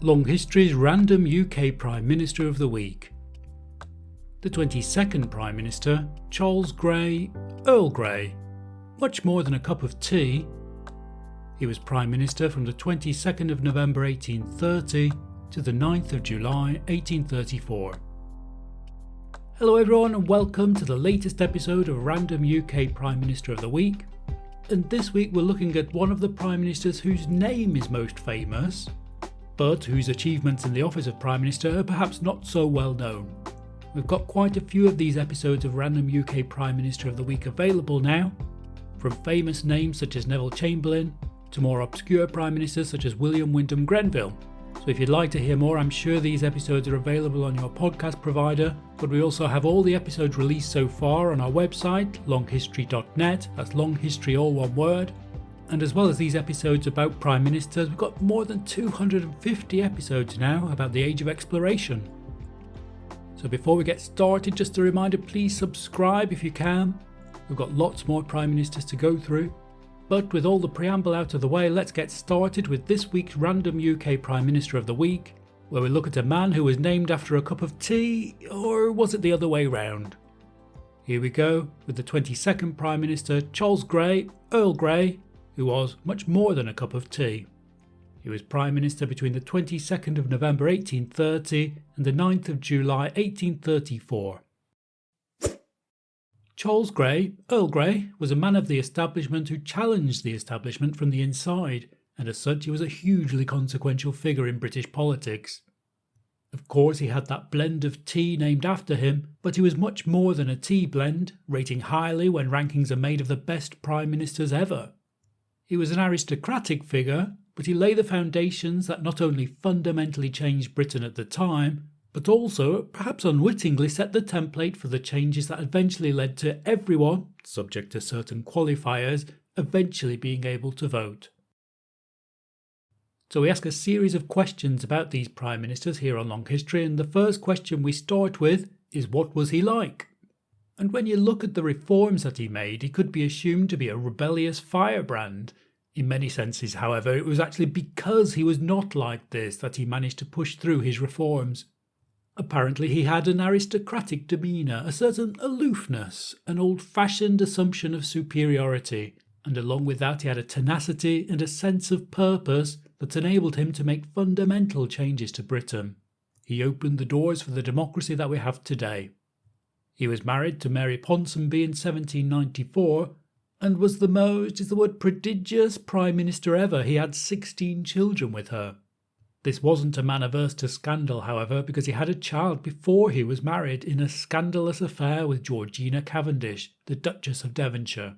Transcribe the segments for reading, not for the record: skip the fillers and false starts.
Long History's random UK Prime Minister of the Week. The 22nd Prime Minister, Charles Grey, Earl Grey. Much more than a cup of tea. He was Prime Minister from the 22nd of November 1830 to the 9th of July 1834. Hello everyone and welcome to the latest episode of Random UK Prime Minister of the Week. And this week we're looking at one of the Prime Ministers whose name is most famous, but whose achievements in the office of Prime Minister are perhaps not so well known. We've got quite a few of these episodes of Random UK Prime Minister of the Week available now, from famous names such as Neville Chamberlain to more obscure Prime Ministers such as William Wyndham Grenville. So if you'd like to hear more, I'm sure these episodes are available on your podcast provider, but we also have all the episodes released so far on our website, longhistory.net, that's long history all one word. And as well as these episodes about Prime Ministers, we've got more than 250 episodes now about the Age of Exploration. So before we get started, just a reminder, please subscribe if you can. We've got lots more Prime Ministers to go through. But with all the preamble out of the way, let's get started with this week's random UK Prime Minister of the Week, where we look at a man who was named after a cup of tea, or was it the other way round? Here we go with the 22nd Prime Minister, Charles Grey, Earl Grey, who was much more than a cup of tea. He was Prime Minister between the 22nd of November 1830 and the 9th of July 1834. Charles Grey, Earl Grey, was a man of the establishment who challenged the establishment from the inside, and as such he was a hugely consequential figure in British politics. Of course he had that blend of tea named after him, but he was much more than a tea blend, rating highly when rankings are made of the best Prime Ministers ever. He was an aristocratic figure, but he laid the foundations that not only fundamentally changed Britain at the time, but also, perhaps unwittingly, set the template for the changes that eventually led to everyone, subject to certain qualifiers, eventually being able to vote. So we ask a series of questions about these Prime Ministers here on Long History, and the first question we start with is, what was he like? And when you look at the reforms that he made, he could be assumed to be a rebellious firebrand. In many senses, however, it was actually because he was not like this that he managed to push through his reforms. Apparently he had an aristocratic demeanour, a certain aloofness, an old-fashioned assumption of superiority, and along with that he had a tenacity and a sense of purpose that enabled him to make fundamental changes to Britain. He opened the doors for the democracy that we have today. He was married to Mary Ponsonby in 1794 and was the most, is the word prodigious, Prime Minister ever. He had 16 children with her. This wasn't a man averse to scandal, however, because he had a child before he was married in a scandalous affair with Georgina Cavendish, the Duchess of Devonshire.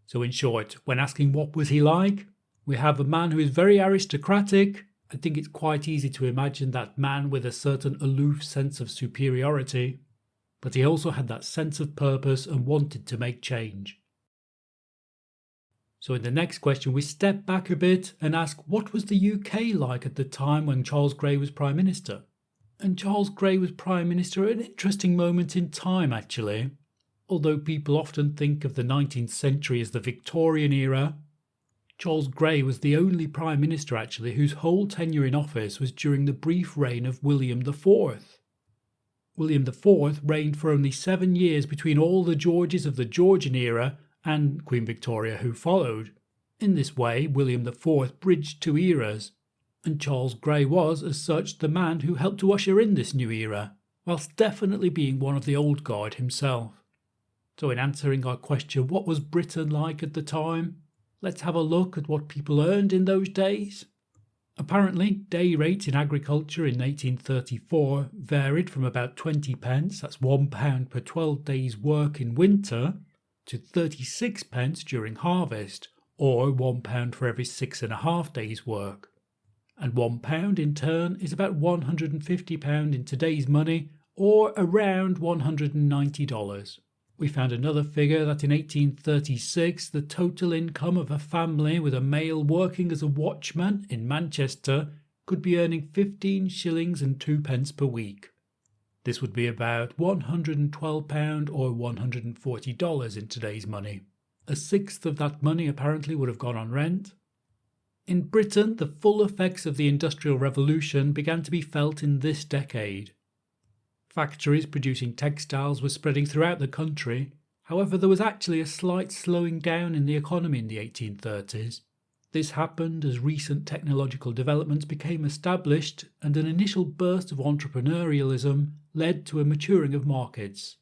So in short, when asking what was he like, we have a man who is very aristocratic. I think it's quite easy to imagine that man with a certain aloof sense of superiority. But he also had that sense of purpose and wanted to make change. So in the next question we step back a bit and ask, what was the UK like at the time when Charles Grey was Prime Minister? And Charles Grey was Prime Minister at an interesting moment in time actually. Although people often think of the 19th century as the Victorian era, Charles Grey was the only Prime Minister actually whose whole tenure in office was during the brief reign of William IV. William IV reigned for only 7 years between all the Georges of the Georgian era and Queen Victoria who followed. In this way, William IV bridged 2 eras, and Charles Grey was, as such, the man who helped to usher in this new era, whilst definitely being one of the old guard himself. So in answering our question, what was Britain like at the time? Let's have a look at what people earned in those days. Apparently, day rates in agriculture in 1834 varied from about 20 pence, that's £1 per 12 days' work in winter, to 36 pence during harvest, or £1 for every 6.5 days' work. And £1 in turn is about £150 in today's money, or around $190. We found another figure that in 1836 the total income of a family with a male working as a watchman in Manchester could be earning 15 shillings and 2 pence per week. This would be about £112 or $140 in today's money. A sixth of that money apparently would have gone on rent. In Britain, the full effects of the Industrial Revolution began to be felt in this decade. Factories producing textiles were spreading throughout the country. However, there was actually a slight slowing down in the economy in the 1830s. This happened as recent technological developments became established and an initial burst of entrepreneurialism led to a maturing of markets.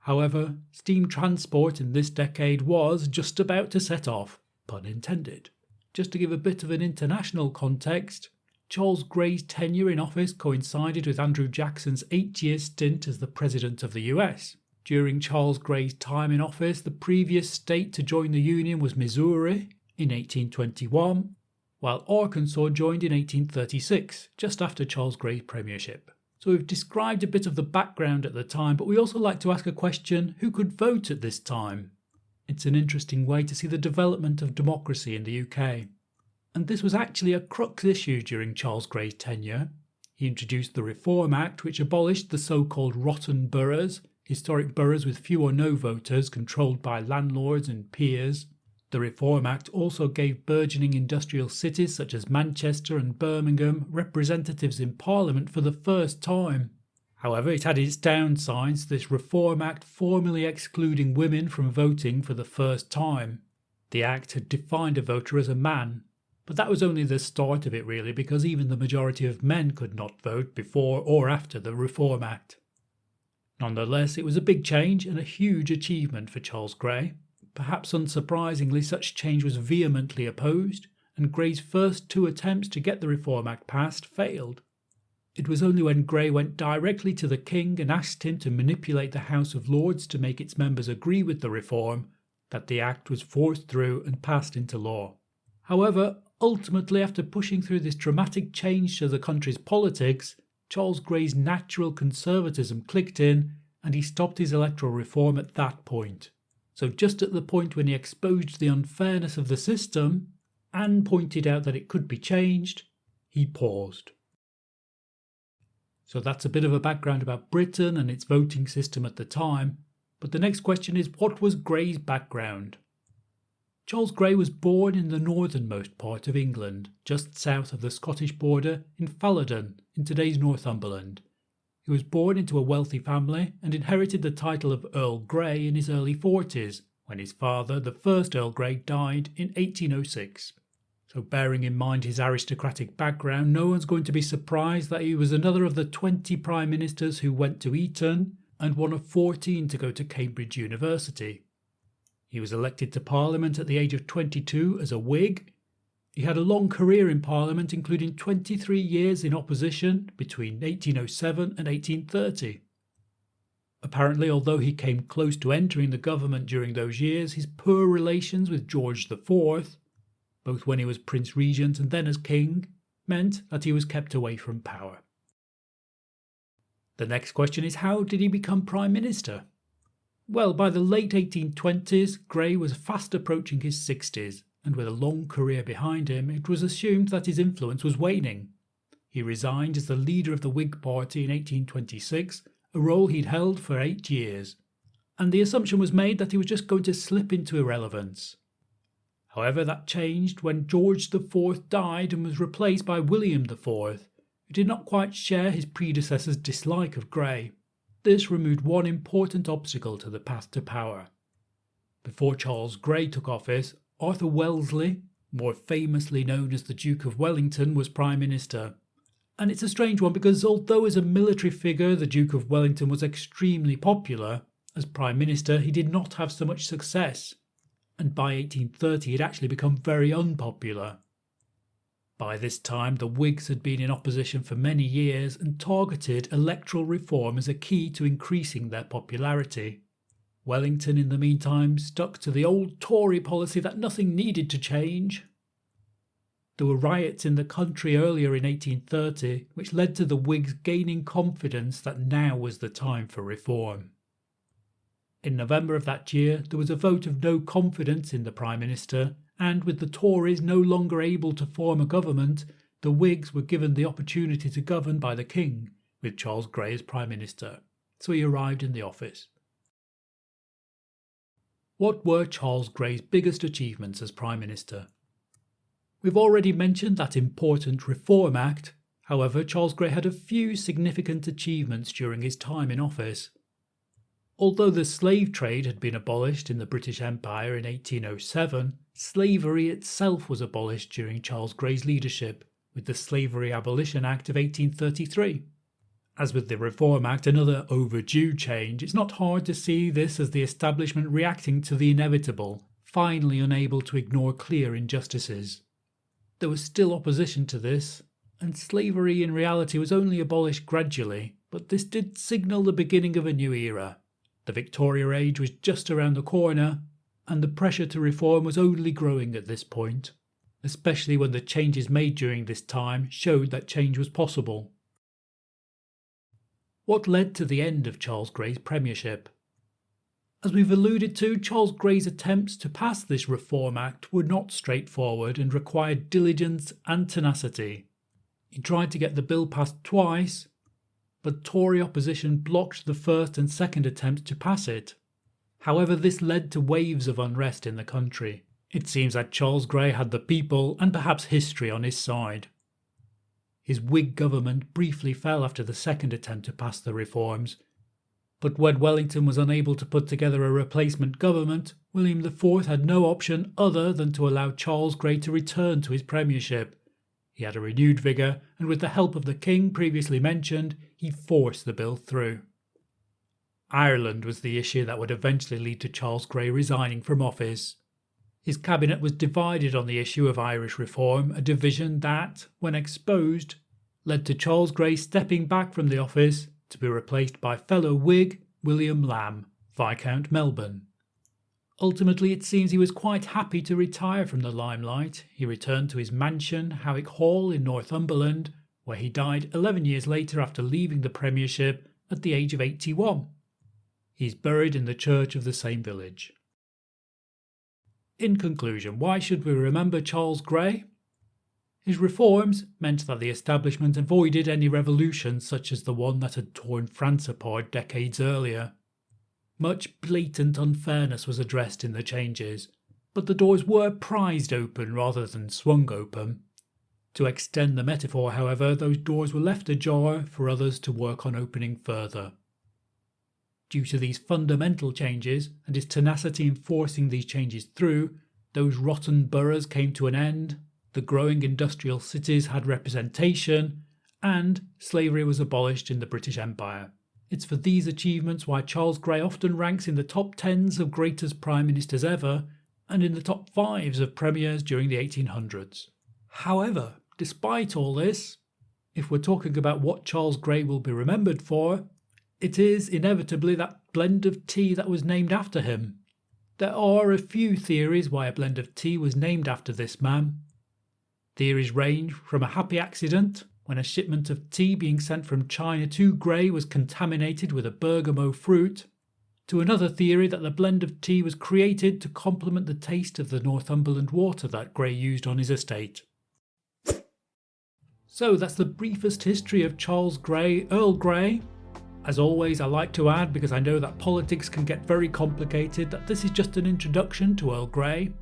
However, steam transport in this decade was just about to set off, pun intended. Just to give a bit of an international context, Charles Gray's tenure in office coincided with Andrew Jackson's 8-year stint as the President of the US. During Charles Gray's time in office, the previous state to join the Union was Missouri in 1821, while Arkansas joined in 1836, just after Charles Gray's premiership. So we've described a bit of the background at the time, but we also like to ask a question: who could vote at this time? It's an interesting way to see the development of democracy in the UK. And this was actually a crux issue during Charles Gray's tenure. He introduced the Reform Act, which abolished the so-called rotten boroughs, historic boroughs with few or no voters controlled by landlords and peers. The Reform Act also gave burgeoning industrial cities such as Manchester and Birmingham representatives in Parliament for the first time. However, it had its downsides, this Reform Act formally excluding women from voting for the first time. The Act had defined a voter as a man, but that was only the start of it really, because even the majority of men could not vote before or after the Reform Act. Nonetheless, it was a big change and a huge achievement for Charles Gray. Perhaps unsurprisingly, such change was vehemently opposed, and Gray's first 2 attempts to get the Reform Act passed failed. It was only when Gray went directly to the King and asked him to manipulate the House of Lords to make its members agree with the reform that the Act was forced through and passed into law. However, ultimately, after pushing through this dramatic change to the country's politics, Charles Gray's natural conservatism clicked in and he stopped his electoral reform at that point. So just at the point when he exposed the unfairness of the system and pointed out that it could be changed, he paused. So that's a bit of a background about Britain and its voting system at the time, but the next question is, what was Gray's background? Charles Gray was born in the northernmost part of England, just south of the Scottish border in Falladon, in today's Northumberland. He was born into a wealthy family and inherited the title of Earl Grey in his early 40s, when his father, the first Earl Grey, died in 1806. So bearing in mind his aristocratic background, no one's going to be surprised that he was another of the 20 Prime Ministers who went to Eton and one of 14 to go to Cambridge University. He was elected to Parliament at the age of 22 as a Whig. He had a long career in Parliament, including 23 years in opposition between 1807 and 1830. Apparently, although he came close to entering the government during those years, his poor relations with George IV, both when he was Prince Regent and then as King, meant that he was kept away from power. The next question is, how did he become Prime Minister? Well, by the late 1820s, Grey was fast approaching his 60s, and with a long career behind him, it was assumed that his influence was waning. He resigned as the leader of the Whig Party in 1826, a role he'd held for 8 years, and the assumption was made that he was just going to slip into irrelevance. However, that changed when George IV died and was replaced by William IV, who did not quite share his predecessor's dislike of Grey. This removed one important obstacle to the path to power. Before Charles Grey took office, Arthur Wellesley, more famously known as the Duke of Wellington, was Prime Minister. And it's a strange one because although as a military figure the Duke of Wellington was extremely popular, as Prime Minister he did not have so much success, and by 1830 he'd actually become very unpopular. By this time the Whigs had been in opposition for many years and targeted electoral reform as a key to increasing their popularity. Wellington, in the meantime, stuck to the old Tory policy that nothing needed to change. There were riots in the country earlier in 1830, which led to the Whigs gaining confidence that now was the time for reform. In November of that year, there was a vote of no confidence in the Prime Minister, and with the Tories no longer able to form a government, the Whigs were given the opportunity to govern by the King, with Charles Grey as Prime Minister. So he arrived in the office. What were Charles Grey's biggest achievements as Prime Minister? We've already mentioned that important Reform Act. However, Charles Grey had a few significant achievements during his time in office. Although the slave trade had been abolished in the British Empire in 1807, slavery itself was abolished during Charles Grey's leadership with the Slavery Abolition Act of 1833. As with the Reform Act, another overdue change, it's not hard to see this as the establishment reacting to the inevitable, finally unable to ignore clear injustices. There was still opposition to this, and slavery in reality was only abolished gradually, but this did signal the beginning of a new era. The Victoria Age was just around the corner, and the pressure to reform was only growing at this point, especially when the changes made during this time showed that change was possible. What led to the end of Charles Grey's premiership? As we've alluded to, Charles Grey's attempts to pass this Reform Act were not straightforward and required diligence and tenacity. He tried to get the bill passed twice, but Tory opposition blocked the first and second attempts to pass it. However, this led to waves of unrest in the country. It seems that Charles Grey had the people and perhaps history on his side. His Whig government briefly fell after the second attempt to pass the reforms, but when Wellington was unable to put together a replacement government, William IV had no option other than to allow Charles Grey to return to his premiership. He had a renewed vigour, and with the help of the king previously mentioned, he forced the bill through. Ireland was the issue that would eventually lead to Charles Grey resigning from office. His cabinet was divided on the issue of Irish reform, a division that, when exposed, led to Charles Grey stepping back from the office to be replaced by fellow Whig William Lamb, Viscount Melbourne. Ultimately, it seems he was quite happy to retire from the limelight. He returned to his mansion, Howick Hall in Northumberland, where he died 11 years later after leaving the premiership at the age of 81. He's buried in the church of the same village. In conclusion, why should we remember Charles Grey? His reforms meant that the establishment avoided any revolutions such as the one that had torn France apart decades earlier. Much blatant unfairness was addressed in the changes, but the doors were prized open rather than swung open. To extend the metaphor, however, those doors were left ajar for others to work on opening further. Due to these fundamental changes and his tenacity in forcing these changes through, those rotten boroughs came to an end, the growing industrial cities had representation, and slavery was abolished in the British Empire. It's for these achievements why Charles Grey often ranks in the top 10s of greatest prime ministers ever and in the top 5s of premiers during the 1800s. However, despite all this, if we're talking about what Charles Grey will be remembered for, it is inevitably that blend of tea that was named after him. There are a few theories why a blend of tea was named after this man. Theories range from a happy accident, when a shipment of tea being sent from China to Grey was contaminated with a bergamot fruit, to another theory that the blend of tea was created to complement the taste of the Northumberland water that Grey used on his estate. So that's the briefest history of Charles Grey, Earl Grey. As always, I like to add, because I know that politics can get very complicated, that this is just an introduction to Earl Grey.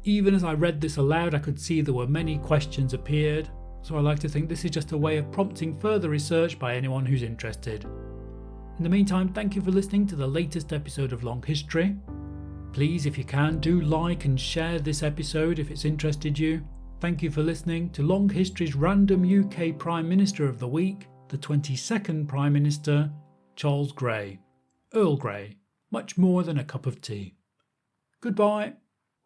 Even as I read this aloud, I could see there were many questions appeared, so I like to think this is just a way of prompting further research by anyone who's interested. In the meantime, thank you for listening to the latest episode of Long History. Please, if you can, do like and share this episode if it's interested you. Thank you for listening to Long History's random UK Prime Minister of the Week, the 22nd Prime Minister, Charles Grey. Earl Grey, much more than a cup of tea. Goodbye.